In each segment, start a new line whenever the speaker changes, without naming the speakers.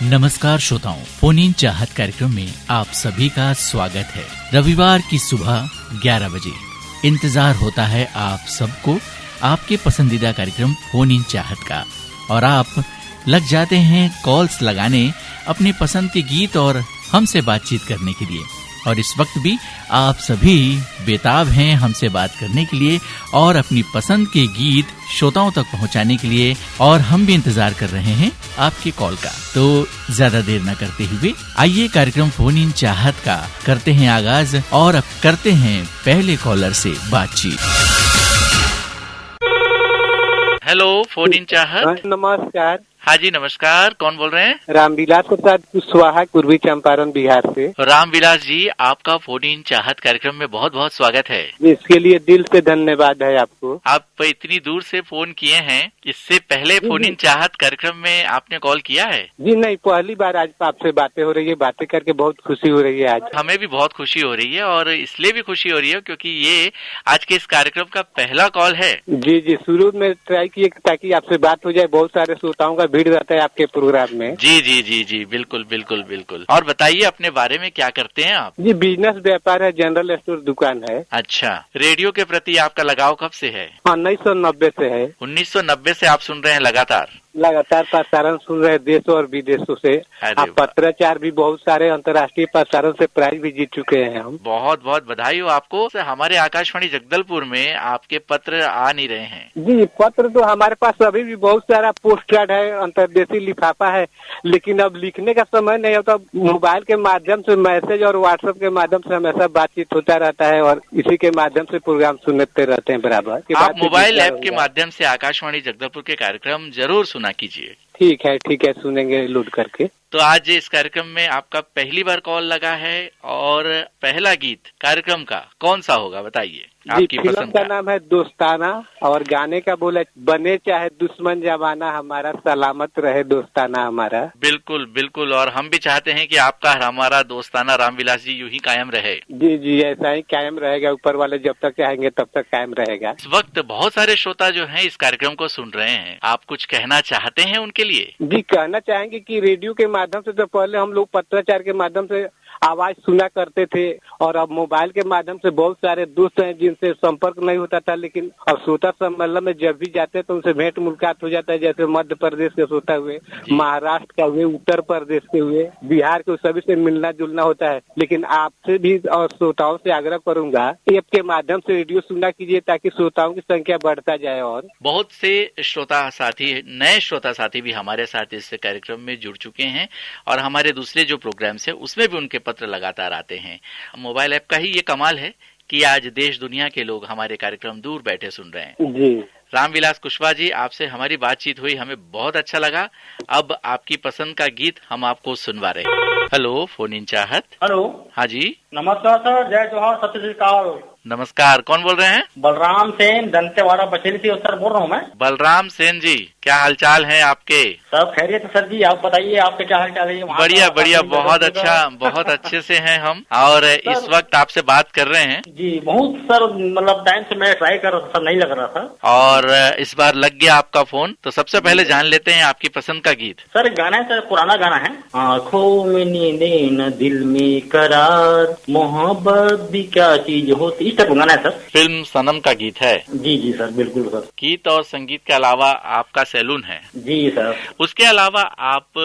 नमस्कार श्रोताओं, phone in चाहत कार्यक्रम में आप सभी का स्वागत है। रविवार की सुबह 11 बजे इंतजार होता है आप सबको आपके पसंदीदा कार्यक्रम फोन इन चाहत का, और आप लग जाते हैं कॉल्स लगाने अपने पसंद के गीत और हमसे बातचीत करने के लिए। और इस वक्त भी आप सभी बेताब हैं हमसे बात करने के लिए और अपनी पसंद के गीत श्रोताओं तक पहुंचाने के लिए, और हम भी इंतजार कर रहे हैं आपके कॉल का। तो ज्यादा देर न करते हुए आइए कार्यक्रम फोन इन चाहत का करते हैं आगाज, और अब करते हैं पहले कॉलर से बातचीत। हेलो, फोन इन चाहत।
नमस्कार।
हाँ जी नमस्कार, कौन बोल रहे हैं?
रामविलास प्रसाद कुशवाहा, पूर्वी चंपारण, बिहार से।
रामविलास जी, आपका फोन इन चाहत कार्यक्रम में बहुत बहुत स्वागत है।
इसके लिए दिल से धन्यवाद है आपको।
आप इतनी दूर से फोन किए हैं, इससे पहले फोन इन चाहत कार्यक्रम में आपने कॉल किया है?
जी नहीं, पहली बार आज आपसे बातें हो रही है। बातें करके बहुत खुशी हो रही है आज।
हमें भी बहुत खुशी हो रही है, और इसलिए भी खुशी हो रही है क्योंकि ये आज के इस कार्यक्रम का पहला कॉल है।
जी जी, शुरू में ट्राई किए ताकि आपसे बात हो जाए। बहुत सारे श्रोताओं का भीड़ रहता है आपके प्रोग्राम में।
जी जी जी जी, बिल्कुल बिल्कुल बिल्कुल। और बताइए अपने बारे में, क्या करते हैं आप?
जी, बिजनेस व्यापार है, जनरल स्टोर दुकान है।
अच्छा, रेडियो के प्रति आपका लगाव कब से है?
1990 से है।
1990 से आप सुन रहे हैं लगातार
प्रसारण सुन रहे हैं, देशों और विदेशों से। आप पत्राचार भी बहुत सारे अंतर्राष्ट्रीय प्रसारण से प्राइज भी जीत चुके हैं हम।
बहुत बहुत बधाई हो आपको। हमारे आकाशवाणी जगदलपुर में आपके पत्र आ नहीं रहे हैं।
जी, पत्र तो हमारे पास अभी भी बहुत सारा पोस्ट कार्ड है, अंतर्देशीय लिफाफा है, लेकिन अब लिखने का समय नहीं होता। मोबाइल के माध्यम से मैसेज और व्हाट्सएप के माध्यम से हमेशा बातचीत होता रहता है, और इसी के माध्यम से प्रोग्राम सुनते रहते हैं बराबर।
आप मोबाइल ऐप के माध्यम से आकाशवाणी जगदलपुर के कार्यक्रम जरूर सुना कीजिए।
ठीक है, सुनेंगे लोड करके।
तो आज इस कार्यक्रम में आपका पहली बार कॉल लगा है, और पहला गीत कार्यक्रम का कौन सा होगा बताइए, आपकी पसंद का?
नाम है दोस्ताना, और गाने का बोले बने चाहे दुश्मन जमाना, हमारा सलामत रहे दोस्ताना हमारा।
बिल्कुल बिल्कुल, और हम भी चाहते हैं कि आपका हमारा दोस्ताना रामविलास जी यूं ही कायम रहे।
जी जी, ऐसा ही कायम रहेगा। ऊपर वाले जब तक चाहेंगे तब तक कायम रहेगा।
इस वक्त बहुत सारे श्रोता जो हैं इस कार्यक्रम को सुन रहे हैं, आप कुछ कहना चाहते हैं उनके लिए?
जी, कहना चाहेंगे कि रेडियो के माध्यम से तो पहले हम लोग पत्राचार के माध्यम से आवाज सुना करते थे, और अब मोबाइल के माध्यम से बहुत सारे दोस्त हैं जिनसे संपर्क नहीं होता था, लेकिन अब श्रोता सम्मेलन में जब भी जाते हैं तो उनसे भेंट मुलाकात हो जाता है। जैसे मध्य प्रदेश के श्रोता हुए, महाराष्ट्र का हुए, उत्तर प्रदेश के हुए, बिहार के, सभी से मिलना जुलना होता है। लेकिन आपसे भी और श्रोताओं से आग्रह करूंगा, ऐप के माध्यम से रेडियो सुनना कीजिए ताकि श्रोताओं की संख्या बढ़ता जाए। और बहुत
से श्रोता साथी, नए श्रोता साथी भी हमारे साथ इस कार्यक्रम में जुड़ चुके हैं, और हमारे दूसरे जो प्रोग्राम्स है उसमें भी उनके पत्र लगातार आते हैं। मोबाइल ऐप का ही ये कमाल है कि आज देश दुनिया के लोग हमारे कार्यक्रम दूर बैठे सुन रहे हैं।
जी,
रामविलास कुशवाहा जी, आपसे हमारी बातचीत हुई, हमें बहुत अच्छा लगा। अब आपकी पसंद का गीत हम आपको सुनवा रहे हैं। हेलो, फोन इन चाहत।
हेलो।
हाँ जी
नमस्कार सर, जय जोहार, सत श्री अकाल।
नमस्कार, कौन बोल रहे हैं?
बलराम सेन, दंतेवाड़ा बचेली से उत्तर बोल रहा हूँ मैं।
बलराम सेन जी, क्या हालचाल है आपके?
सब खैरियत है सर जी, आप बताइए आपके क्या हालचाल है?
बढ़िया बढ़िया, बहुत अच्छा, बहुत अच्छे से हैं हम, और इस वक्त आपसे बात कर रहे हैं।
जी, बहुत सर, मतलब टाइम से मैं ट्राई कर रहा था सर, नहीं लग रहा था,
और इस बार लग गया आपका फोन। तो सबसे पहले जान लेते हैं आपकी पसंद का गीत।
सर गाना है सर, पुराना गाना है। आँखों में नींदें न दिल में करार, मोहब्बत भी क्या चीज होती, इस तरह गाना है सर।
फिल्म सनम का गीत है?
जी जी सर, बिल्कुल सर।
गीत और संगीत के अलावा आपका सैलून है?
जी सर।
उसके अलावा आप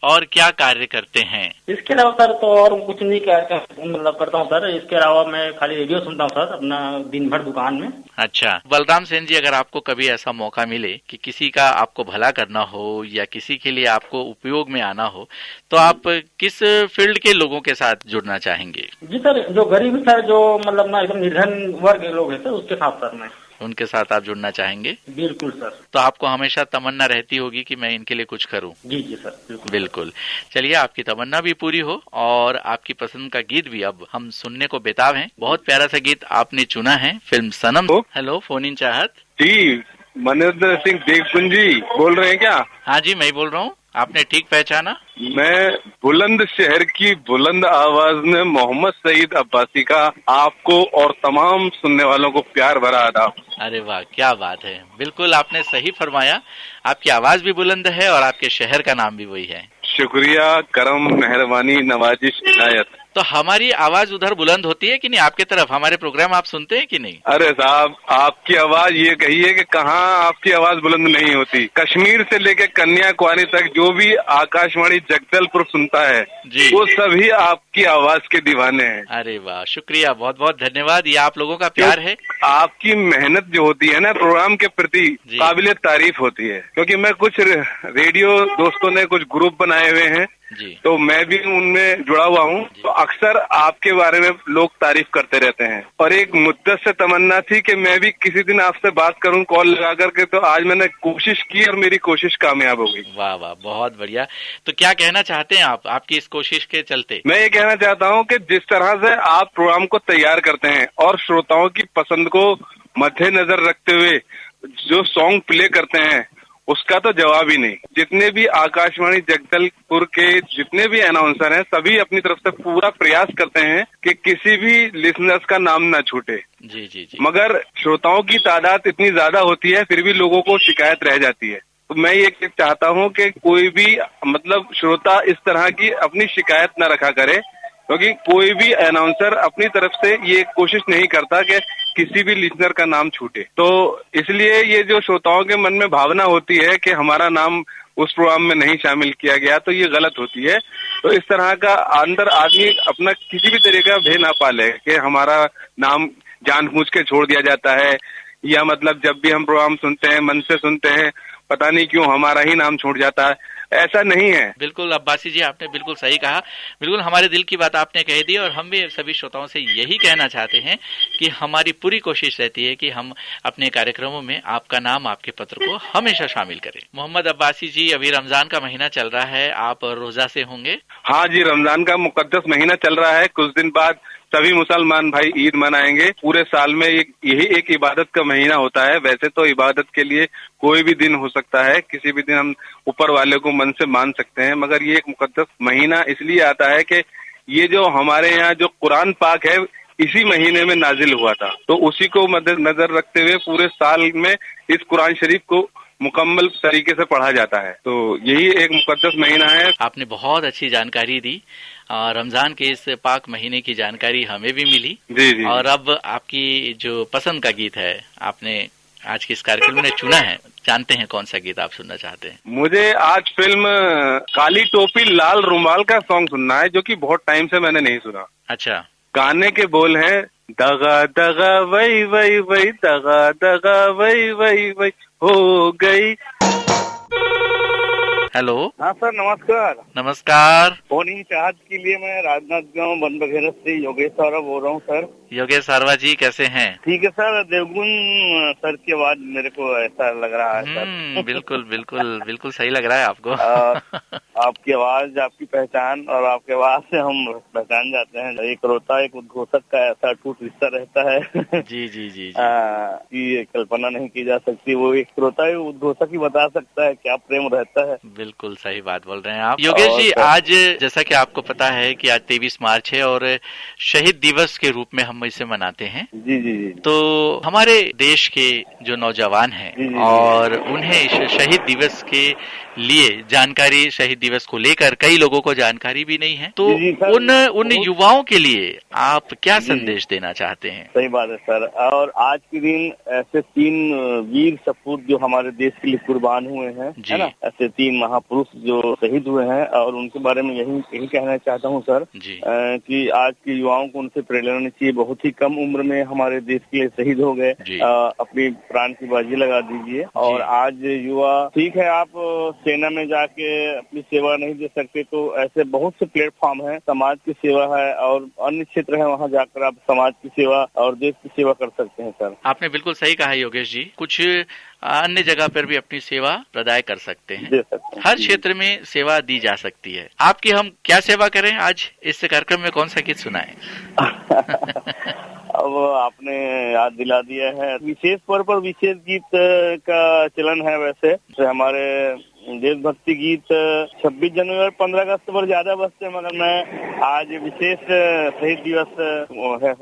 और क्या कार्य करते हैं?
इसके अलावा सर तो और कुछ नहीं करता हूँ सर। इसके अलावा मैं खाली रेडियो सुनता हूँ सर, अपना दिन भर दुकान में। अच्छा,
बलराम सेन जी, अगर आपको कभी ऐसा मौका मिले कि किसी का आपको भला करना हो या किसी के लिए आपको उपयोग में आना हो, तो आप किस फील्ड के लोगों के साथ जुड़ना चाहेंगे?
जी सर, जो गरीब सर, जो मतलब ना एकदम निर्धन वर्ग के लोग हैं सर, उसके साथ सर मैं,
उनके साथ आप जुड़ना चाहेंगे?
बिल्कुल सर।
तो आपको हमेशा तमन्ना रहती होगी कि मैं इनके लिए कुछ करूं।
जी जी सर,
बिल्कुल। चलिए, आपकी तमन्ना भी पूरी हो, और आपकी पसंद का गीत भी अब हम सुनने को बेताब हैं। बहुत प्यारा सा गीत आपने चुना है, film Sanam. Hello, phone in चाहत।
जी, मनोज सिंह देवकुंजी बोल रहे हैं क्या?
हाँ जी, मैं ही बोल रहा हूँ। आपने ठीक पहचाना।
मैं बुलंद शहर की बुलंद आवाज में मोहम्मद सईद अब्बासी का आपको और तमाम सुनने वालों को प्यार भरा आदाब।
अरे वाह, क्या बात है, बिल्कुल आपने सही फरमाया। आपकी आवाज भी बुलंद है और आपके शहर का नाम भी वही है।
शुक्रिया, करम, मेहरबानी, नवाजिश, इनायत।
तो हमारी आवाज उधर बुलंद होती है कि नहीं आपके तरफ? हमारे प्रोग्राम आप सुनते हैं कि नहीं?
अरे साहब, आपकी आवाज ये कहिए कि कहाँ आपकी आवाज बुलंद नहीं होती। कश्मीर से लेके कन्याकुमारी तक जो भी आकाशवाणी जगदलपुर सुनता है
जी,
वो सभी आपकी आवाज के दीवाने हैं।
अरे वाह, शुक्रिया, बहुत बहुत धन्यवाद। ये आप लोगों का प्यार है।
आपकी मेहनत जो होती है ना प्रोग्राम के प्रति, काबिले तारीफ होती है। क्योंकि मैं कुछ रेडियो दोस्तों ने कुछ ग्रुप बनाए हुए हैं
जी,
तो मैं भी उनमें जुड़ा हुआ हूँ, तो अक्सर आपके बारे में लोग तारीफ करते रहते हैं। और एक मुद्दत से तमन्ना थी कि मैं भी किसी दिन आपसे बात करूं कॉल लगा करके, तो आज मैंने कोशिश की और मेरी कोशिश कामयाब हो गई।
वाह वाह, बहुत बढ़िया। तो क्या कहना चाहते हैं आप आपकी इस कोशिश के चलते?
मैं ये कहना चाहता हूँ कि जिस तरह से आप प्रोग्राम को तैयार करते हैं और श्रोताओं की पसंद को मद्देनजर रखते हुए जो सॉन्ग प्ले करते हैं उसका तो जवाब ही नहीं। जितने भी आकाशवाणी जगदलपुर के जितने भी अनाउंसर हैं सभी अपनी तरफ से पूरा प्रयास करते हैं कि किसी भी लिसनर्स का नाम ना छूटे।
जी जी जी।
मगर श्रोताओं की तादाद इतनी ज्यादा होती है फिर भी लोगों को शिकायत रह जाती है। तो मैं ये चाहता हूँ कि कोई भी मतलब श्रोता इस तरह की अपनी शिकायत न रखा करे, क्योंकि कोई भी अनाउंसर अपनी तरफ से ये कोशिश नहीं करता कि किसी भी लिसनर का नाम छूटे। तो इसलिए ये जो श्रोताओं के मन में भावना होती है कि हमारा नाम उस प्रोग्राम में नहीं शामिल किया गया, तो ये गलत होती है। तो इस तरह का अंदर आदमी अपना किसी भी तरीके का भय ना पाले कि हमारा नाम जानबूझ के छोड़ दिया जाता है, या मतलब जब भी हम प्रोग्राम सुनते हैं मन से सुनते हैं, पता नहीं क्यों हमारा ही नाम छूट जाता है। ऐसा नहीं है।
बिल्कुल अब्बासी जी, आपने बिल्कुल सही कहा। बिल्कुल हमारे दिल की बात आपने कह दी और हम भी सभी श्रोताओं से यही कहना चाहते हैं कि हमारी पूरी कोशिश रहती है कि हम अपने कार्यक्रमों में आपका नाम, आपके पत्र को हमेशा शामिल करें। मोहम्मद अब्बासी जी, अभी रमजान का महीना चल रहा है, आप रोजा से होंगे?
हाँ जी, रमजान का मुकद्दस महीना चल रहा है। कुछ दिन बाद सभी मुसलमान भाई ईद मनाएंगे। पूरे साल में यही एक इबादत का महीना होता है। वैसे तो इबादत के लिए कोई भी दिन हो सकता है, किसी भी दिन हम ऊपर वाले को मन से मान सकते हैं, मगर ये एक मुकद्दस महीना इसलिए आता है कि ये जो हमारे यहाँ जो कुरान पाक है इसी महीने में नाजिल हुआ था। तो उसी को मद्देनजर रखते हुए पूरे साल में इस कुरान शरीफ को मुकम्मल तरीके से पढ़ा जाता है। तो यही एक मुकद्दस महीना है।
आपने बहुत अच्छी जानकारी दी। रमजान के इस पाक महीने की जानकारी हमें भी मिली।
जी जी।
और अब आपकी जो पसंद का गीत है आपने आज के इस कार्यक्रम में चुना है, जानते हैं कौन सा गीत आप सुनना चाहते हैं?
मुझे आज फिल्म काली टोपी लाल रुमाल का सॉन्ग सुनना है, जो कि बहुत टाइम से मैंने नहीं सुना।
अच्छा।
गाने के बोल हैं, दगा दगा वही वही वही, दगा दगा वही वही वही हो गई।
हेलो।
हाँ सर, नमस्कार।
नमस्कार।
फोन इन चाहत के लिए मैं राजनांदगांव बन बघेरत से योगेश सौरभ बोल रहा हूँ सर।
योगेश सारवा जी, कैसे हैं?
ठीक है सर। देवगुन सर की आवाज मेरे को ऐसा लग रहा है सर।
बिल्कुल बिल्कुल बिल्कुल सही लग रहा है आपको।
आपकी आवाज, आपकी पहचान और आपके आवाज से हम पहचान जाते हैं। एक श्रोता एक उद्घोषक का ऐसा टूट रिश्ता रहता है।
जी जी जी।
ये कल्पना नहीं की जा सकती। वो एक श्रोता ही उद्घोषक ही बता सकता है क्या प्रेम रहता है।
बिल्कुल सही बात बोल रहे हैं आप। योगेश जी, आज जैसा कि आपको पता है कि आज 23 मार्च है और शहीद दिवस के रूप में हम इसे मनाते हैं।
जी जी जी।
तो हमारे देश के जो नौजवान हैं और उन्हें शहीद दिवस के लिए जानकारी, शहीद दिवस को लेकर कई लोगों को जानकारी भी नहीं है, तो उन युवाओं के लिए आप क्या संदेश देना चाहते हैं?
सही बात है सर। और आज के दिन ऐसे 3 वीर सपूत जो हमारे देश के लिए कुर्बान हुए हैं, है ना, ऐसे 3 महापुरुष जो शहीद हुए हैं, और उनके बारे में यही कहना चाहता हूँ सर कि आज के युवाओं को उनसे प्रेरणा लेनी चाहिए। बहुत ही कम उम्र में हमारे देश के लिए शहीद हो गए। अपनी प्राण की बाजी लगा दीजिए। और आज युवा, ठीक है आप सेना में जाके अपनी सेवा नहीं दे सकते, तो ऐसे बहुत से प्लेटफॉर्म है, समाज की सेवा है और अन्य क्षेत्र है, वहाँ जाकर आप समाज की सेवा और देश की सेवा कर सकते हैं सर।
आपने बिल्कुल सही कहा योगेश जी। कुछ अन्य जगह पर भी अपनी सेवा प्रदाय कर सकते हैं। हर क्षेत्र में सेवा दी जा सकती है। आपकी हम क्या सेवा करें? आज इस कार्यक्रम में कौन सा गीत सुनाएं?
अब आपने याद दिला दिया है। विशेष तौर पर विशेष गीत का चलन है। वैसे तो हमारे देशभक्ति गीत 26 जनवरी और 15 अगस्त पर ज्यादा बजते हैं, मगर मैं आज विशेष शहीद दिवस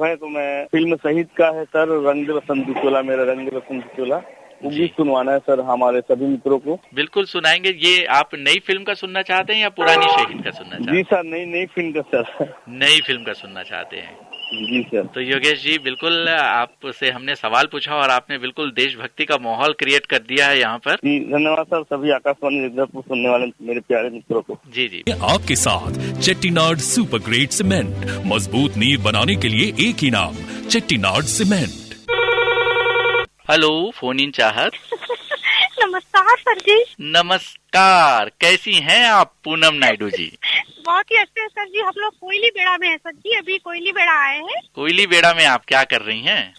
है तो मैं फिल्म शहीद का है सर, रंग दे बसंती चोला मेरा रंग दे बसंती चोला, वो गीत सुनवाना है सर हमारे सभी मित्रों को।
बिल्कुल सुनाएंगे। ये आप नई फिल्म का सुनना चाहते हैं या पुरानी शहीद का सुनना चाहते हैं?
जी सर, नई फिल्म का सर।
नई फिल्म का सुनना चाहते हैं?
जी सर।
तो योगेश जी, बिल्कुल आपसे हमने सवाल पूछा और आपने बिल्कुल देशभक्ति का माहौल क्रिएट कर दिया है यहाँ पर।
जी धन्यवाद सर, सभी आकाशवाणी जगदलपुर सुनने वाले मेरे प्यारे मित्रों को।
जी जी।
आपके साथ चेट्टीनाड सुपर ग्रेट सीमेंट, मजबूत नींव बनाने के लिए एक ही नाम, Chettinad cement.
Hello, phone in चाहत।
नमस्कार सर जी।
नमस्कार, कैसी हैं आप पूनम नायडू जी?
बहुत ही अच्छे हैं सर जी। हम लोग कोयली बेड़ा में है सर जी, अभी कोयली बेड़ा आए हैं।
कोयली बेड़ा में आप क्या कर रही हैं?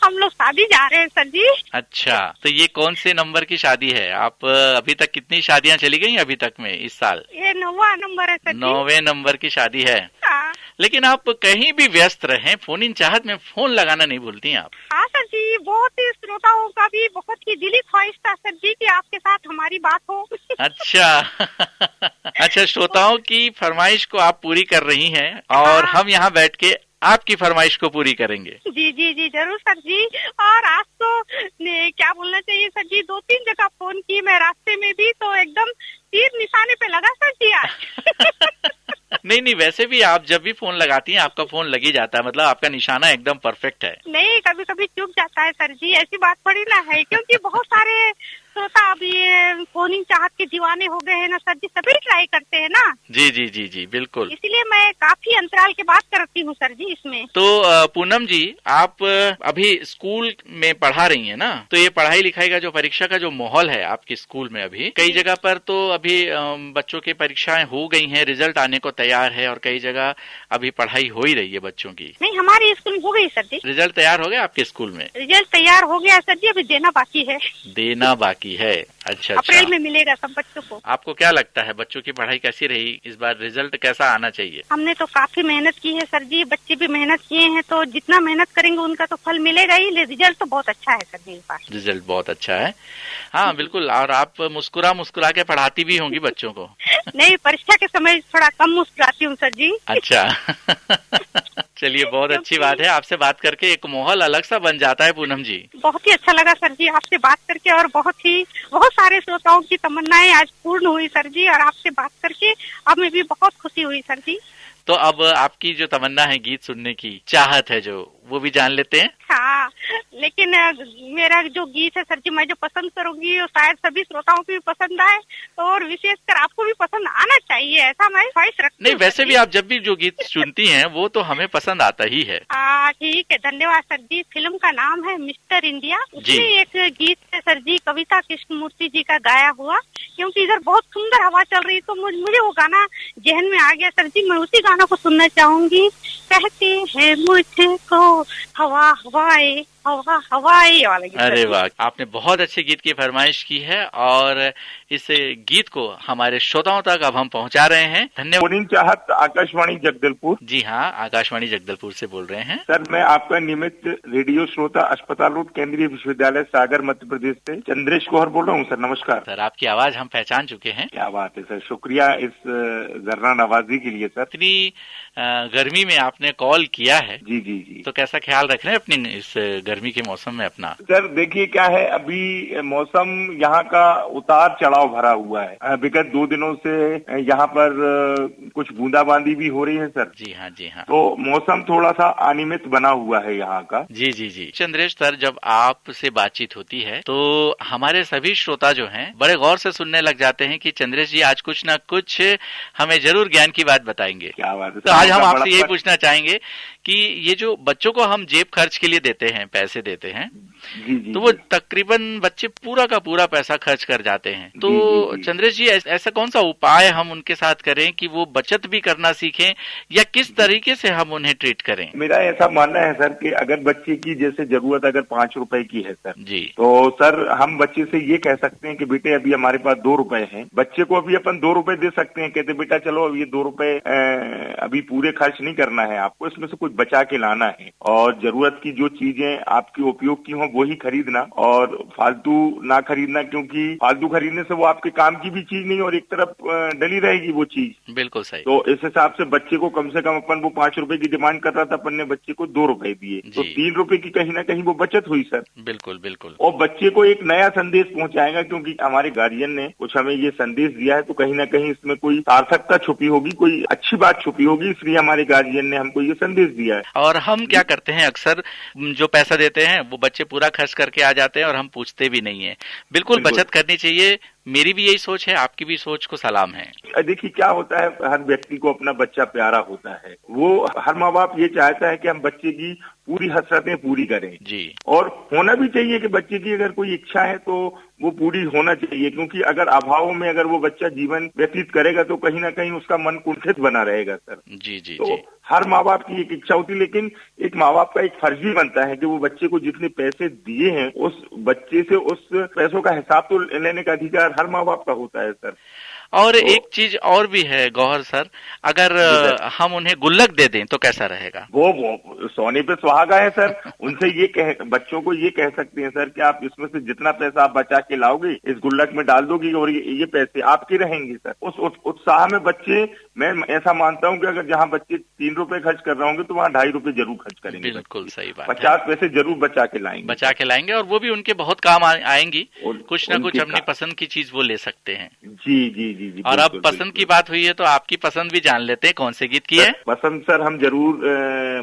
हम लोग शादी जा रहे हैं सर जी।
अच्छा, तो ये कौन से नंबर की शादी है? आप अभी तक कितनी शादियां चली गई अभी तक में इस साल?
ये 9वां नंबर है सर जी।
9वें नंबर की शादी है।
हाँ।
लेकिन आप कहीं भी व्यस्त रहें, फोन इन चाहत में फोन लगाना नहीं भूलती आप।
हाँ सर जी, बहुत ही श्रोताओं का भी बहुत ही दिली ख्वाहिश था सर जी कि आपके साथ हमारी बात हो।
अच्छा। अच्छा, श्रोताओं की फरमाइश को आप पूरी कर रही हैं और हम यहाँ बैठ के आपकी फरमाइश को पूरी करेंगे।
जी जी जी जरूर सर जी। और आज तो क्या बोलना चाहिए सर जी, 2-3 जगह फोन की मैं रास्ते में भी, तो एकदम तीर निशाने पे लगा सर जी आज।
नहीं, वैसे भी आप जब भी फोन लगाती हैं आपका फोन लग ही जाता है, मतलब आपका निशाना एकदम परफेक्ट है।
नहीं, कभी कभी चूक जाता है सर जी, ऐसी बात थोड़ी ना है, क्योंकि बहुत सारे श्रोता अभी फोनिंग चाहत के दीवाने हो गए हैं ना सर जी, सभी ट्राई करते हैं ना।
जी जी जी जी बिल्कुल।
इसलिए मैं काफी अंतराल के बाद करती हूँ सर जी इसमें।
तो पूनम जी, आप अभी स्कूल में पढ़ा रही हैं ना, तो ये पढ़ाई लिखाई का जो परीक्षा का जो माहौल है आपके स्कूल में, अभी कई जगह पर तो अभी बच्चों की परीक्षाएं हो गई हैं, रिजल्ट आने को तैयार है, और कई जगह अभी पढ़ाई हो ही रही है बच्चों की।
नहीं, हमारे स्कूल में हो गई सर जी।
रिजल्ट तैयार हो गया आपके स्कूल में?
रिजल्ट तैयार हो गया सर जी, अभी देना बाकी है।
देना बाकी है? अच्छा।
अप्रैल में मिलेगा सब बच्चों को।
आपको क्या लगता है बच्चों की पढ़ाई कैसी रही इस बार? रिजल्ट कैसा आना चाहिए?
हमने तो काफी मेहनत की है सर जी, बच्चे भी मेहनत किए हैं, तो जितना मेहनत करेंगे उनका तो फल मिलेगा ही। रिजल्ट तो बहुत अच्छा है सर जी इस बार।
रिजल्ट बहुत अच्छा है, हाँ बिल्कुल। और आप मुस्कुरा के पढ़ाती भी होंगी बच्चों को?
नहीं, परीक्षा के समय थोड़ा कम मुस्कुराती हूँ सर जी।
अच्छा। चलिए, बहुत अच्छी बात है। आपसे बात करके एक माहौल अलग सा बन जाता है पूनम जी।
बहुत ही अच्छा लगा सर जी आपसे बात करके, और बहुत सारे श्रोताओं की तमन्नाएं आज पूर्ण हुई सर जी, और आपसे बात करके हमें भी बहुत खुशी हुई सर जी।
तो अब आपकी जो तमन्ना है गीत सुनने की, चाहत है जो, वो भी जान लेते हैं।
हाँ, लेकिन मेरा जो गीत है सर जी, मैं जो पसंद करूंगी वो शायद सभी श्रोताओं को भी पसंद आए, और विशेषकर आपको भी पसंद आना चाहिए, ऐसा मैं ख्वाहिश रखती हूँ।
नहीं, वैसे भी आप जब भी जो गीत सुनती हैं वो तो हमें पसंद आता ही है।
ठीक है, धन्यवाद सर जी। फिल्म का नाम है मिस्टर इंडिया। उसमें एक गीत है सर जी, कविता कृष्णमूर्ति जी का गाया हुआ, क्योंकि इधर बहुत सुंदर हवा चल रही, तो मुझे वो गाना जहन में आ गया सर जी, मैं उसी गाना को सुनना चाहूंगी। कहते हैं मुझको हवा हवाए हवा हवाई वाला गीत।
अरे वाह, आपने बहुत अच्छे गीत की फरमाइश की है, और इस गीत को हमारे श्रोताओं तक अब हम पहुंचा रहे हैं। धन्यवाद।
फोन इन चाहत, आकाशवाणी जगदलपुर।
जी हाँ, आकाशवाणी जगदलपुर से बोल रहे हैं
सर। मैं आपका नियमित रेडियो श्रोता, अस्पताल रोड, केंद्रीय विश्वविद्यालय सागर, मध्य प्रदेश से चंद्रेश कुहर बोल रहा हूँ सर। नमस्कार
सर, आपकी आवाज हम पहचान चुके हैं।
क्या बात है सर, शुक्रिया इस जर्रा नवाजी के लिए सर।
इतनी गर्मी में आपने कॉल किया है।
जी जी जी।
तो कैसा ख्याल रख रहे हैं अपनी इस गर्मी के मौसम में अपना?
सर देखिए क्या है, अभी मौसम यहाँ का उतार चढ़ाव भरा हुआ है। विगत 2 दिनों से यहाँ पर कुछ बूंदाबांदी भी हो रही है सर।
जी हाँ, जी हाँ।
तो मौसम थोड़ा सा अनियमित बना हुआ है यहाँ का।
जी जी जी। चंद्रेश सर, जब आपसे बातचीत होती है तो हमारे सभी श्रोता जो हैं बड़े गौर से सुनने लग जाते हैं कि चंद्रेश जी आज कुछ न कुछ हमें जरूर ज्ञान की बात बताएंगे।
क्या बात है।
तो आज हम आपसे यही पूछना चाहेंगे कि ये जो बच्चों को हम जेब खर्च के लिए देते हैं, पैसे देते हैं,
जी जी,
तो वो तकरीबन बच्चे पूरा का पूरा पैसा खर्च कर जाते हैं। तो
जी।
चंद्रेश जी, ऐसा कौन सा उपाय हम उनके साथ करें कि वो बचत भी करना सीखें, या किस तरीके से हम उन्हें ट्रीट करें?
मेरा ऐसा मानना है सर कि अगर बच्चे की जैसे जरूरत अगर 5 रुपए की है सर
जी,
तो सर हम बच्चे से ये कह सकते हैं कि बेटे अभी हमारे पास 2 रुपए हैं। बच्चे को अभी अपन 2 रुपए दे सकते हैं, कहते बेटा चलो अब ये 2 रुपए अभी पूरे खर्च नहीं करना है आपको, इसमें से कुछ बचा के लाना है, और जरूरत की जो चीजें आपके उपयोग की हो वही खरीदना और फालतू ना खरीदना, क्योंकि फालतू खरीदने से वो आपके काम की भी चीज नहीं और एक तरफ डली रहेगी वो चीज।
बिल्कुल सही।
तो इस हिसाब से बच्चे को कम से कम अपन वो 5 रुपए की डिमांड कर रहा था, अपन ने बच्चे को 2 रुपए दिए, तो 3 रुपए की कहीं ना कहीं वो बचत हुई सर।
बिल्कुल बिल्कुल।
और बच्चे को एक नया संदेश पहुंचाएगा, क्योंकि हमारे गार्जियन ने कुछ हमें ये संदेश दिया है, तो कहीं ना कहीं इसमें कोई सार्थकता छुपी होगी, कोई अच्छी बात छुपी होगी, इसलिए हमारे गार्जियन ने हमको ये संदेश दिया है।
और हम क्या करते हैं, अक्सर जो पैसा देते हैं वो बच्चे पूरा खर्च करके आ जाते हैं और हम पूछते भी नहीं है। बिल्कुल बचत करनी चाहिए, मेरी भी यही सोच है, आपकी भी सोच को सलाम है।
देखिए क्या होता है, हर व्यक्ति को अपना बच्चा प्यारा होता है, वो हर माँ बाप ये चाहता है कि हम बच्चे की पूरी हसरतें पूरी करें
जी, और
होना भी चाहिए कि बच्चे की अगर कोई इच्छा है तो वो पूरी होना चाहिए, क्योंकि अगर अभाव में अगर वो बच्चा जीवन व्यतीत करेगा तो कहीं ना कहीं उसका मन कुंठित बना रहेगा सर।
जी जी।
तो हर माँ बाप की एक इच्छा होती है, लेकिन एक माँ बाप का एक फर्ज भी बनता है कि वो बच्चे को जितने पैसे दिए हैं उस बच्चे से उस पैसों का हिसाब तो लेने का अधिकार हर माँ बाप का होता है सर।
और एक चीज और भी है गौहर सर, अगर हम उन्हें गुल्लक दे दें तो कैसा रहेगा?
वो सोने पे सुहागा है सर। उनसे ये बच्चों को ये कह सकते हैं सर कि आप इसमें से जितना पैसा आप बचा के लाओगे इस गुल्लक में डाल दोगे और ये पैसे आपके रहेंगे सर। उस उत्साह में बच्चे, मैं ऐसा मानता हूँ कि अगर जहाँ बच्चे 3 रुपए खर्च कर रहे होंगे तो वहाँ 2.5 रुपए जरूर खर्च करेंगे।
बिल्कुल सही बात।
50 पैसे जरूर बचा के लाएंगे
और वो भी उनके बहुत काम आएंगी। कुछ न कुछ अपनी पसंद की चीज वो ले सकते हैं।
जी जी जी जी।
और अब पसंद की बात हुई है तो आपकी पसंद भी जान लेते हैं, कौन से गीत की है?
पसंद सर हम जरूर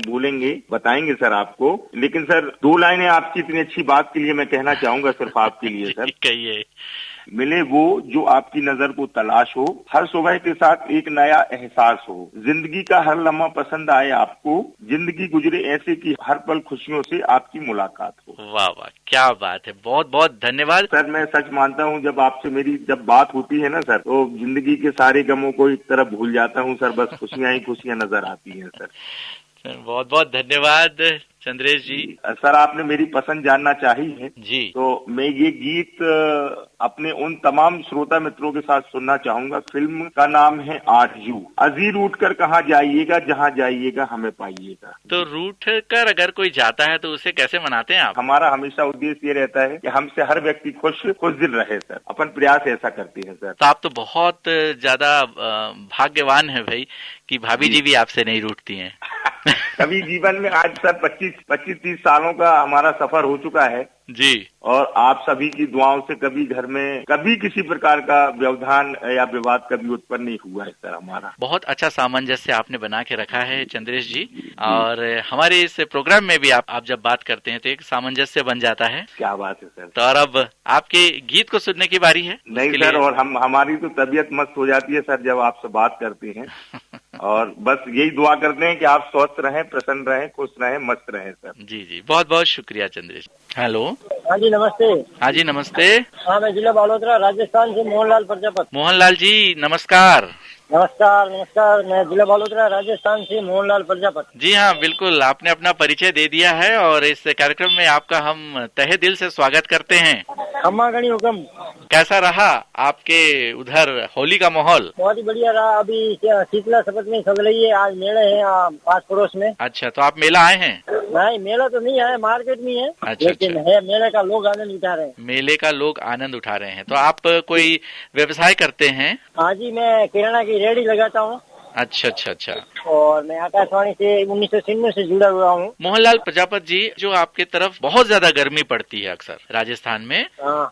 बोलेंगे, बताएंगे सर आपको, लेकिन सर 2 लाइनें आपकी इतनी अच्छी बात के लिए मैं कहना चाहूंगा सिर्फ आपके लिए सर।
कहिए।
मिले वो जो आपकी नजर को तलाश हो, हर सुबह के साथ एक नया एहसास हो, जिंदगी का हर लम्हा पसंद आए आपको, जिंदगी गुजरे ऐसे कि हर पल खुशियों से आपकी मुलाकात हो।
वाह वाह, क्या बात है, बहुत बहुत धन्यवाद
सर। मैं सच मानता हूँ जब आपसे मेरी जब बात होती है ना सर, तो जिंदगी के सारे गमों को एक तरफ भूल जाता हूँ सर, बस खुशियां ही खुशियां नजर आती हैं सर।
बहुत बहुत धन्यवाद चंद्रेश जी।
सर आपने मेरी पसंद जानना चाही है
जी,
तो मैं ये गीत अपने उन तमाम श्रोता मित्रों के साथ सुनना चाहूंगा। फिल्म का नाम है आरजू। अजी रूट कर कहाँ जाइएगा, जहाँ जाइएगा हमें पाइएगा।
तो रूट कर अगर कोई जाता है तो उसे कैसे मनाते हैं आप?
हमारा हमेशा उद्देश्य ये रहता है कि हमसे हर व्यक्ति खुश दिल रहे सर, अपन प्रयास ऐसा करते हैं सर।
तो आप तो बहुत ज्यादा भाग्यवान है भाई कि भाभी जी भी आपसे नहीं रूठती हैं।
कभी जीवन में आज सर 25-30 सालों का हमारा सफर हो चुका है
जी,
और आप सभी की दुआओं से कभी घर में कभी किसी प्रकार का व्यवधान या विवाद कभी उत्पन्न नहीं हुआ है सर हमारा।
बहुत अच्छा सामंजस्य आपने बना के रखा है चंद्रेश जी। और हमारे इस प्रोग्राम में भी आप जब बात करते हैं तो एक सामंजस्य बन जाता है।
क्या बात है सर।
तो और अब आपके गीत को सुनने की बारी है।
नहीं सर, और हमारी तो तबीयत मस्त हो जाती है सर जब आपसे बात करते हैं। और बस यही दुआ करते हैं कि आप स्वस्थ रहें, प्रसन्न रहें, खुश रहें, मस्त रहें सर।
जी जी, बहुत बहुत शुक्रिया चंद्रेश। हेलो।
हाँ जी नमस्ते।
हाँ जी नमस्ते।
हाँ मैं जिला बालोतरा राजस्थान से मोहनलाल प्रजापत।
मोहनलाल जी नमस्कार।
नमस्कार नमस्कार, मैं जिला बालोतरा राजस्थान से मोहनलाल प्रजापत।
जी हाँ बिल्कुल, आपने अपना परिचय दे दिया है और इस कार्यक्रम में आपका हम तहे दिल से स्वागत करते हैं।
अम्मा गणी हुक्म।
कैसा रहा आपके उधर होली का माहौल?
बहुत ही बढ़िया रहा। अभी शीतला शपथ में चल रही है, आज मेले हैं पास पड़ोस में।
अच्छा, तो आप मेला आए हैं?
नहीं मेला तो नहीं आया, मार्केट में है।
अच्छा,
लेकिन है मेले का लोग आनंद उठा रहे हैं।
मेले का लोग आनंद उठा रहे हैं। तो आप कोई व्यवसाय करते हैं?
हाँ जी, मैं किराना की रेहड़ी लगाता हूँ।
अच्छा अच्छा अच्छा।
और मैं आकाशवाणी से 1996 से जुड़ा हुआ हूँ।
मोहनलाल प्रजापत जी, जो आपके तरफ बहुत ज्यादा गर्मी पड़ती है अक्सर राजस्थान में,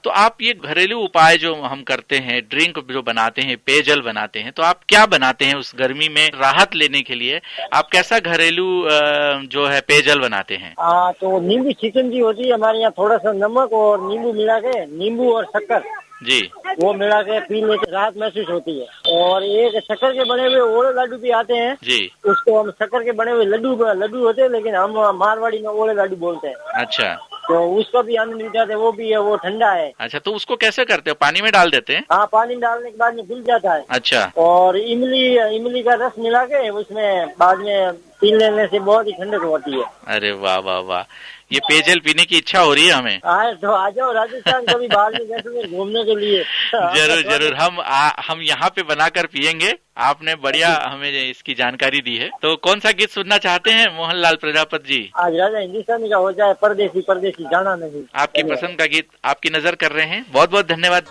तो आप ये घरेलू उपाय जो हम करते हैं, ड्रिंक जो बनाते हैं, पेयजल बनाते हैं, तो आप क्या बनाते हैं उस गर्मी में राहत लेने के लिए? आप कैसा घरेलू जो है पेयजल बनाते हैं?
तो नींबू शिकंजी होती है हमारे यहाँ, थोड़ा सा नमक और नींबू मिला के, नींबू और शक्कर
जी,
वो मिला के पीने से राहत महसूस होती है। और एक शक्कर के बने हुए ओले लाडू भी आते हैं
जी,
उसको हम शक्कर के बने हुए लड्डू होते हैं, लेकिन हम मारवाड़ी में ओले लाडू बोलते हैं।
अच्छा,
तो उसका भी आनंद उठाते हैं, वो भी है, वो ठंडा है।
अच्छा, तो उसको कैसे करते हो? पानी में डाल देते हैं?
हाँ, पानी डालने के बाद में घुल जाता है।
अच्छा,
और इमली का रस मिला के उसमें बाद में पी लेने से बहुत ही ठंडक होती है।
अरे वाह वाह वाह, ये पेयजल पीने की इच्छा हो रही है हमें।
तो आ जाओ राजस्थान कभी बाहर में गए तो घूमने के लिए।
जरूर जरूर, हम यहाँ पे बनाकर पियेंगे। आपने बढ़िया हमें इसकी जानकारी दी है। तो कौन सा गीत सुनना चाहते हैं मोहनलाल प्रजापति जी?
आज राजा हिंदुस्तानी का हो जाए, परदेसी परदेसी जाना नहीं।
आपकी पसंद का गीत आपकी नजर कर रहे हैं। बहुत बहुत धन्यवाद।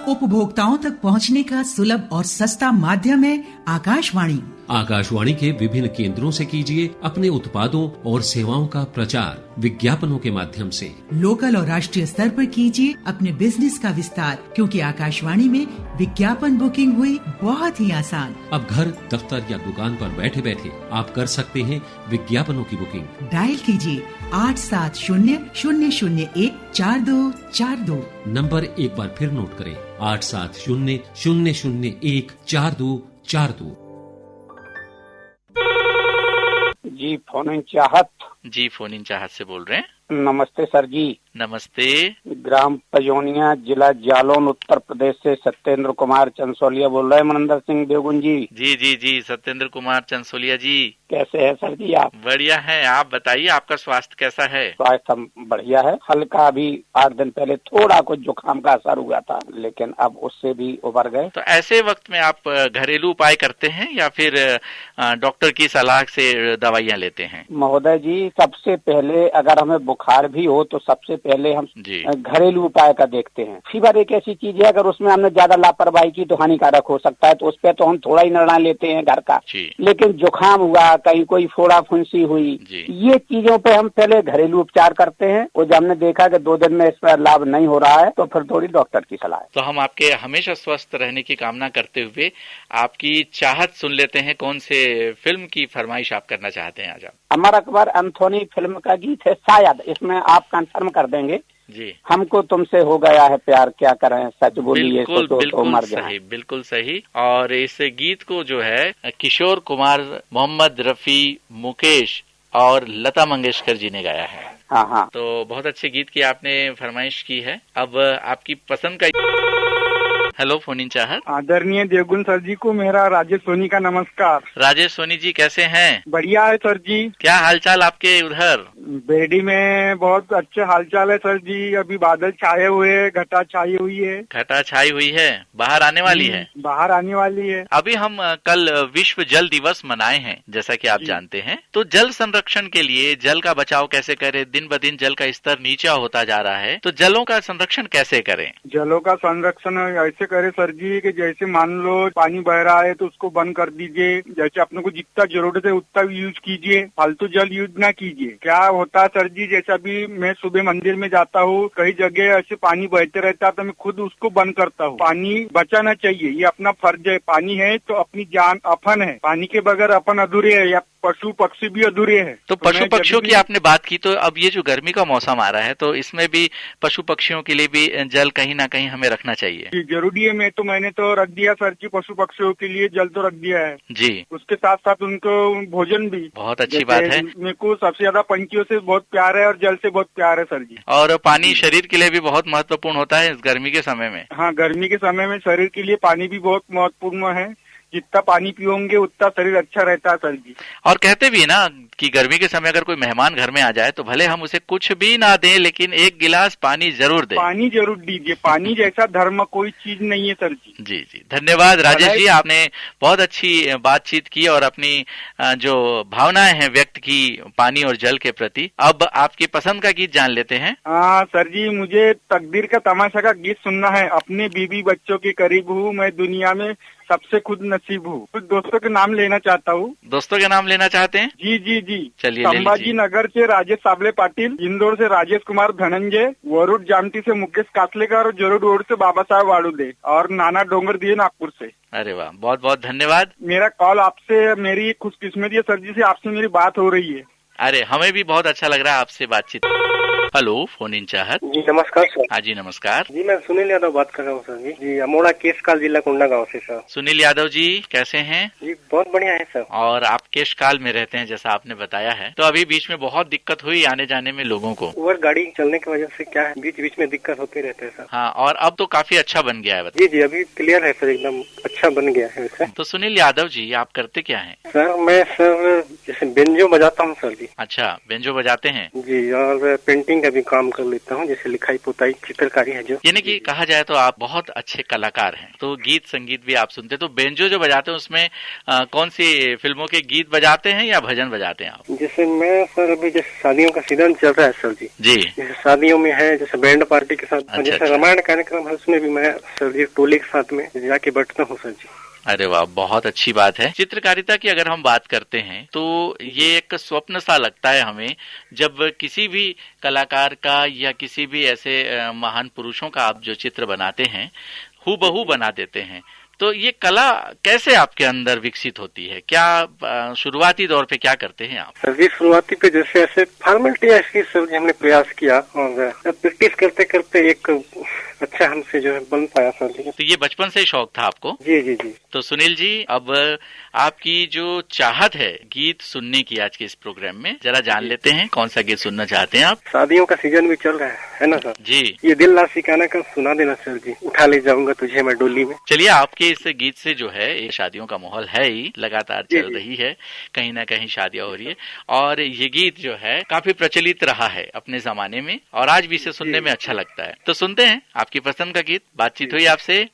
उपभोक्ताओं तक पहुंचने का सुलभ और सस्ता माध्यम है आकाशवाणी।
आकाशवाणी के विभिन्न केंद्रों से कीजिए अपने उत्पादों और सेवाओं का प्रचार विज्ञापनों के माध्यम से।
लोकल और राष्ट्रीय स्तर पर कीजिए अपने बिजनेस का विस्तार, क्योंकि आकाशवाणी में विज्ञापन बुकिंग हुई बहुत ही आसान।
अब घर, दफ्तर या दुकान पर बैठे बैठे आप कर सकते हैं विज्ञापनों की बुकिंग।
डायल कीजिए 8700014242।
नंबर एक बार फिर नोट करें, 8700014242।
जी फोन इन चाहत।
जी फोन इन चाहत से बोल रहे हैं।
नमस्ते सर जी।
नमस्ते।
ग्राम पजौनिया, जिला जालौन, उत्तर प्रदेश से सत्येंद्र कुमार चंसोलिया बोल रहे हैं। मनिंदर सिंह देवगुन जी।
जी जी जी, सत्येंद्र कुमार चंसोलिया जी।
कैसे है सर जी आप?
बढ़िया है, आप बताइए आपका स्वास्थ्य कैसा है?
स्वास्थ्य बढ़िया है। हल्का अभी 8 दिन पहले थोड़ा कुछ जुकाम का असर हुआ था, लेकिन अब उससे भी उबर गए।
तो ऐसे वक्त में आप घरेलू उपाय करते हैं या फिर डॉक्टर की सलाह से दवाइयाँ लेते हैं?
महोदय जी, सबसे पहले अगर हमें बुखार भी हो तो सबसे पहले हम घरेलू उपाय का देखते हैं। फीवर एक ऐसी चीज है, अगर उसमें हमने ज्यादा लापरवाही की तो हानिकारक हो सकता है, तो उस पर तो हम थोड़ा ही निर्णय लेते हैं घर का। लेकिन जुकाम हुआ, कहीं कोई फोड़ा फुंसी हुई, ये चीजों पे हम पहले घरेलू उपचार करते हैं। और जब हमने देखा कि 2 दिन में इस पर लाभ नहीं हो रहा है तो फिर थोड़ी डॉक्टर की सलाह है।
तो हम आपके हमेशा स्वस्थ रहने की कामना करते हुए आपकी चाहत सुन लेते हैं। कौन से फिल्म की फरमाइश आप करना चाहते हैं आज आप?
अमर अकबर एंथोनी फिल्म का गीत है शायद, इसमें आप कंफर्म कर देंगे
जी।
हमको तुमसे हो गया है प्यार, क्या करें सच बोलिए,
बिल्कुल
तो मर जाए।
सही, बिल्कुल सही। और इस गीत को जो है किशोर कुमार, मोहम्मद रफी, मुकेश और लता मंगेशकर जी ने गाया है।
हाँ हाँ।
तो बहुत अच्छे गीत की आपने फरमाइश की है। अब आपकी पसंद का। हेलो फोन इन चाहत।
आदरणीय देवगुन सर जी को मेरा राजेश सोनी का नमस्कार।
राजेश सोनी जी कैसे हैं?
बढ़िया है सर जी।
क्या हालचाल आपके उधर?
बेड़ी में बहुत अच्छे हालचाल है सर जी। अभी बादल छाए हुए हैं, घटा छाई हुई है।
घटा छाई हुई है, बाहर आने वाली है।
बाहर आने वाली है।
अभी हम कल विश्व जल दिवस मनाए हैं, जैसा कि आप जानते हैं। तो जल संरक्षण के लिए जल का बचाव कैसे करें? दिन ब दिन जल का स्तर नीचा होता जा रहा है, तो जलों का संरक्षण कैसे करें?
जलों का संरक्षण ऐसे करे सर जी कि जैसे मान लो पानी बह रहा है तो उसको बंद कर दीजिए। जैसे अपने को जितना जरूरत है उतना यूज कीजिए, फालतू जल यूज ना कीजिए। क्या होता है सर जी, जैसे अभी मैं सुबह मंदिर में जाता हूँ, कई जगह ऐसे पानी बहते रहता है तो मैं खुद उसको बंद करता हूँ। पानी बचाना चाहिए, ये अपना फर्ज है। पानी है तो अपनी जान अपन है, पानी के बगैर अपन अधूरे है, या पशु पक्षी भी अधूरे हैं।
तो पशु पक्षियों की आपने बात की, तो अब ये जो गर्मी का मौसम आ रहा है तो इसमें भी पशु पक्षियों के लिए भी जल कहीं ना कहीं हमें रखना चाहिए।
जरूरी है। मैंने तो रख दिया सर जी, पशु पक्षियों के लिए जल तो रख दिया है
जी।
उसके साथ साथ उनको भोजन भी।
बहुत अच्छी बात है।
मेरे को सबसे ज्यादा पंछियों से बहुत प्यार है और जल से बहुत प्यार है सर जी।
और पानी शरीर के लिए भी बहुत महत्वपूर्ण होता है इस गर्मी के समय में।
हाँ, गर्मी के समय में शरीर के लिए पानी भी बहुत महत्वपूर्ण है। जितना पानी पियोगे उतना शरीर अच्छा रहता है सर जी।
और कहते भी है ना कि गर्मी के समय अगर कोई मेहमान घर में आ जाए तो भले हम उसे कुछ भी ना दें, लेकिन 1 गिलास पानी जरूर दें।
पानी जरूर दीजिए। पानी जैसा धर्म कोई चीज नहीं है सर जी।
जी जी, धन्यवाद राजेश जी, आपने बहुत अच्छी बातचीत की और अपनी जो भावनाएं हैं व्यक्त की पानी और जल के प्रति। अब आपकी पसंद का गीत जान लेते हैं।
हाँ सर जी, मुझे तकदीर का तमाशा का गीत सुनना है। अपने बीवी बच्चों के करीब हूँ मैं, दुनिया में सबसे खुद नसीब हूँ। कुछ दोस्तों के नाम लेना चाहता हूँ।
दोस्तों के नाम लेना चाहते हैं?
जी जी जी।
चलिए,
संभाजी नगर से राजेश साबले पाटिल, इंदौर से राजेश कुमार धनंजय, वरुड जामटी से मुकेश कासलेकर और जरूर रोड से बाबा साहब वाड़ुदे और नाना डोंगर दिए नागपुर से।
अरे वाह, बहुत बहुत धन्यवाद।
मेरा कॉल आपसे, मेरी खुशकिस्मती है सर जी से आपसे मेरी बात हो रही है।
अरे हमें भी बहुत अच्छा लग रहा है आपसे बातचीत। हेलो, फोन इन चाहत।
जी नमस्कार सर।
हाँ जी नमस्कार
जी मैं सुनील यादव बात कर रहा हूँ सर। जी अमोड़ा केशकाल जिला कोंडागांव से सर।
सुनील यादव जी कैसे हैं?
जी बहुत बढ़िया है सर।
और आप केशकाल में रहते हैं जैसा आपने बताया है, तो अभी बीच में बहुत दिक्कत हुई आने जाने में लोगों को।
ओवर गाड़ी चलने की वजह से क्या है, बीच बीच में दिक्कत होते रहते हैं सर।
हाँ, और अब तो काफी अच्छा बन गया है।
जी जी अभी क्लियर है सर, एकदम अच्छा बन गया है वैसे।
तो सुनील यादव जी आप करते क्या है?
सर मैं सर जैसे बेंजो बजाता हूँ सर जी।
अच्छा, बेंजो बजाते हैं
जी, और पेंटिंग का भी काम कर लेता हूँ, जैसे लिखाई पोताई चित्रकारी है जो।
यानी कि कहा जाए तो आप बहुत अच्छे कलाकार हैं। तो गीत संगीत भी आप सुनते, तो बेंजो जो बजाते हैं उसमें कौन सी फिल्मों के गीत बजाते हैं या भजन बजाते हैं आप?
जैसे मैं सर अभी जैसे शादियों का सीजन चल रहा है सर जी।
जी
जैसे शादियों में है जैसे बैंड पार्टी के साथ,
अच्छा,
जैसे
अच्छा।
रामायण कार्यक्रम है उसमें भी मैं सर जी टोली के साथ में जाके बैठता हूँ सर जी।
अरे वाह, बहुत अच्छी बात है। चित्रकारिता की अगर हम बात करते हैं तो ये एक स्वप्न सा लगता है हमें, जब किसी भी कलाकार का या किसी भी ऐसे महान पुरुषों का आप जो चित्र बनाते हैं हूबहू बना देते हैं। तो ये कला कैसे आपके अंदर विकसित होती है? क्या शुरुआती दौर पे क्या करते हैं आप?
सर जी शुरुआती पे जैसे ऐसे फॉर्मेलिटी ऐसी सर जी हमने प्रयास किया, और प्रैक्टिस करते करते एक अच्छा हमसे जो है बन पाया सर जी।
तो ये बचपन से ही शौक था आपको?
जी जी जी।
तो सुनील जी अब आपकी जो चाहत है गीत सुनने की आज के इस प्रोग्राम में, जरा जान लेते हैं कौन सा गीत सुनना चाहते हैं आप?
शादियों का सीजन भी चल रहा है ना सर
जी।
ये दिल ना सिकाना का सुना देना सर जी। उठा ले जाऊंगा तुझे मैं डोली में।
चलिए, आपके इस गीत से जो है ये शादियों का माहौल है ही, लगातार चल रही है, कहीं ना कहीं शादियां हो रही है, और ये गीत जो है काफी प्रचलित रहा है अपने जमाने में, और आज भी इसे सुनने में अच्छा लगता है। तो सुनते हैं आपकी पसंद का गीत। बातचीत हुई आपसे।